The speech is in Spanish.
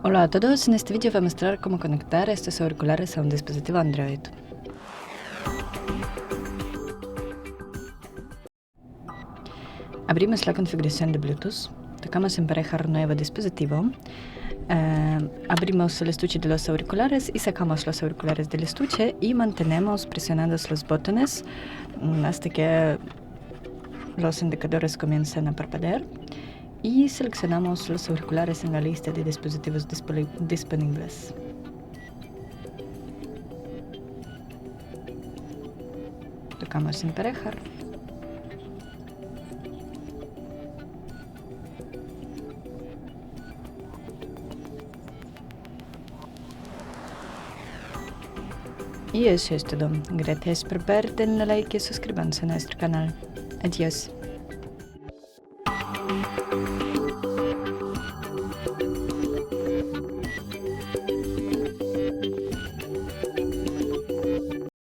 Hola a todos, en este vídeo voy a mostrar cómo conectar estos auriculares a un dispositivo Android. Abrimos la configuración de Bluetooth, tocamos emparejar nuevo dispositivo, abrimos el estuche de los auriculares y sacamos los auriculares del estuche y mantenemos presionados los botones hasta que los indicadores comiencen a parpadear. Y seleccionamos los auriculares en la lista de dispositivos disponibles. Tocamos emparejar. Y eso es todo. Gracias por ver, denle like y suscríbanse a nuestro canal. Adiós.